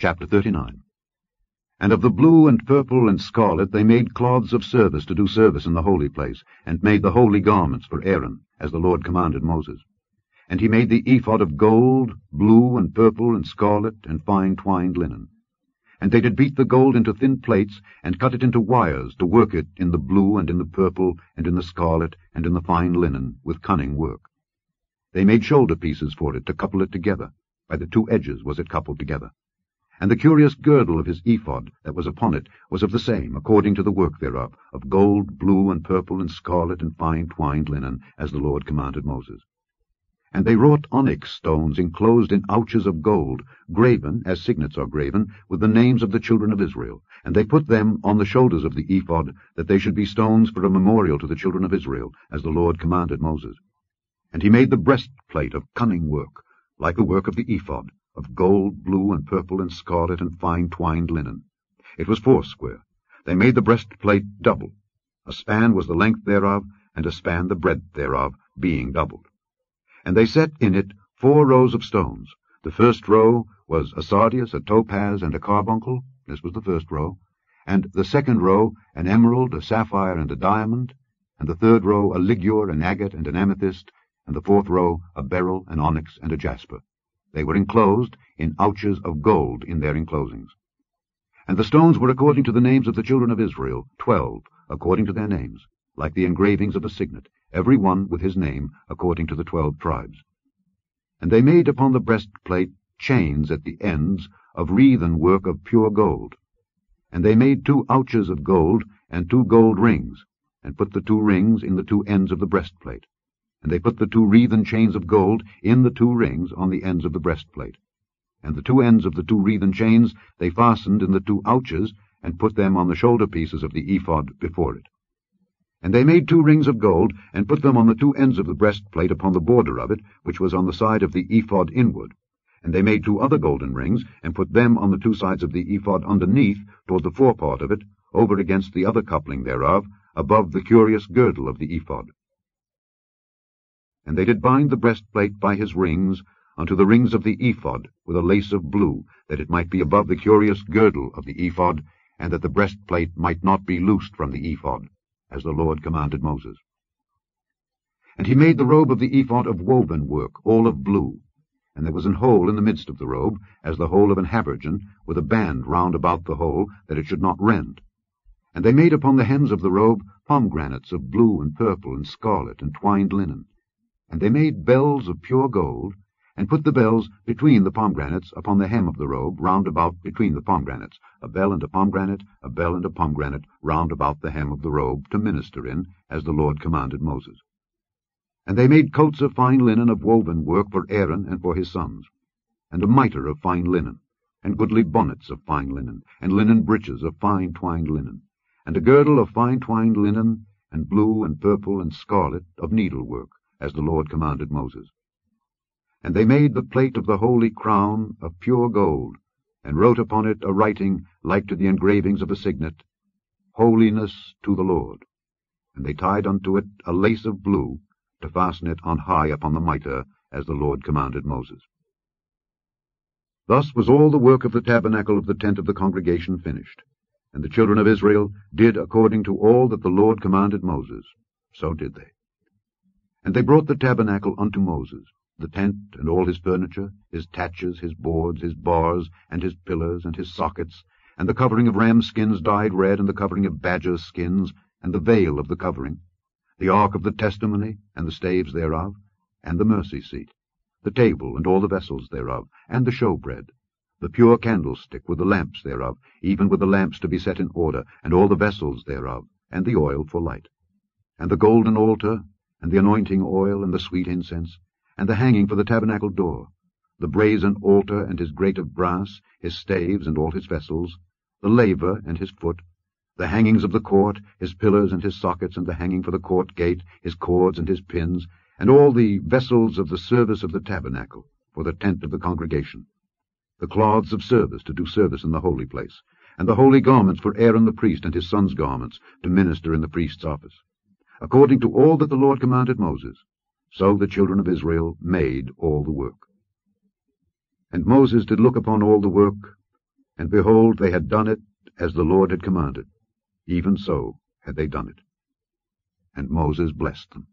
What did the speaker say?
Chapter 39. And of the blue and purple and scarlet they made cloths of service to do service in the holy place, and made the holy garments for Aaron, as the Lord commanded Moses. And he made the ephod of gold, blue and purple and scarlet, and fine twined linen. And they did beat the gold into thin plates, and cut it into wires, to work it in the blue and in the purple, and in the scarlet, and in the fine linen, with cunning work. They made shoulder pieces for it, to couple it together. By the two edges was it coupled together. And the curious girdle of his ephod that was upon it was of the same, according to the work thereof, of gold, blue, and purple, and scarlet, and fine twined linen, as the Lord commanded Moses. And they wrought onyx stones enclosed in ouches of gold, graven, as signets are graven, with the names of the children of Israel. And they put them on the shoulders of the ephod, that they should be stones for a memorial to the children of Israel, as the Lord commanded Moses. And he made the breastplate of cunning work, like the work of the ephod, of gold, blue, and purple, and scarlet, and fine twined linen. It was foursquare. They made the breastplate double. A span was the length thereof, and a span the breadth thereof, being doubled. And they set in it 4 rows of stones. The first row was a sardius, a topaz, and a carbuncle. This was the first row. And the second row an emerald, a sapphire, and a diamond. And the third row a ligure, an agate, and an amethyst. And the fourth row a beryl, an onyx, and a jasper. They were enclosed in ouches of gold in their enclosings. And the stones were according to the names of the children of Israel, 12, according to their names, like the engravings of a signet, every one with his name, according to the 12 tribes. And they made upon the breastplate chains at the ends of wreathen work of pure gold. And they made 2 ouches of gold, and 2 gold rings, and put the 2 rings in the 2 ends of the breastplate. And they put the 2 wreathen chains of gold in the 2 rings on the ends of the breastplate. And the 2 ends of the 2 wreathen chains they fastened in the 2 ouches, and put them on the shoulder pieces of the ephod before it. And they made 2 rings of gold, and put them on the 2 ends of the breastplate upon the border of it, which was on the side of the ephod inward. And they made 2 other golden rings, and put them on the 2 sides of the ephod underneath, toward the forepart of it, over against the other coupling thereof, above the curious girdle of the ephod. And they did bind the breastplate by his rings unto the rings of the ephod with a lace of blue, that it might be above the curious girdle of the ephod, and that the breastplate might not be loosed from the ephod, as the Lord commanded Moses. And he made the robe of the ephod of woven work, all of blue. And there was an hole in the midst of the robe, as the hole of an habergeon, with a band round about the hole, that it should not rend. And they made upon the hems of the robe pomegranates of blue and purple and scarlet and twined linen. And they made bells of pure gold, and put the bells between the pomegranates upon the hem of the robe, round about between the pomegranates, a bell and a pomegranate, a bell and a pomegranate, round about the hem of the robe, to minister in, as the Lord commanded Moses. And they made coats of fine linen of woven work for Aaron and for his sons, and a mitre of fine linen, and goodly bonnets of fine linen, and linen breeches of fine twined linen, and a girdle of fine twined linen, and blue and purple and scarlet of needlework, as the Lord commanded Moses. And they made the plate of the holy crown of pure gold, and wrote upon it a writing like to the engravings of a signet, Holiness to the Lord. And they tied unto it a lace of blue, to fasten it on high upon the mitre, as the Lord commanded Moses. Thus was all the work of the tabernacle of the tent of the congregation finished. And the children of Israel did according to all that the Lord commanded Moses. So did they. And they brought the tabernacle unto Moses, the tent and all his furniture, his taches, his boards, his bars, and his pillars, and his sockets, and the covering of ram skins dyed red, and the covering of badger skins, and the veil of the covering, the ark of the testimony, and the staves thereof, and the mercy seat, the table and all the vessels thereof, and the showbread, the pure candlestick with the lamps thereof, even with the lamps to be set in order, and all the vessels thereof, and the oil for light, and the golden altar, and the anointing oil, and the sweet incense, and the hanging for the tabernacle door, the brazen altar and his grate of brass, his staves and all his vessels, the laver and his foot, the hangings of the court, his pillars and his sockets, and the hanging for the court gate, his cords and his pins, and all the vessels of the service of the tabernacle, for the tent of the congregation, the cloths of service to do service in the holy place, and the holy garments for Aaron the priest and his sons' garments to minister in the priest's office, according to all that the Lord commanded Moses. So the children of Israel made all the work. And Moses did look upon all the work, And behold, they had done it as the Lord had commanded. Even so had they done it. And Moses blessed them.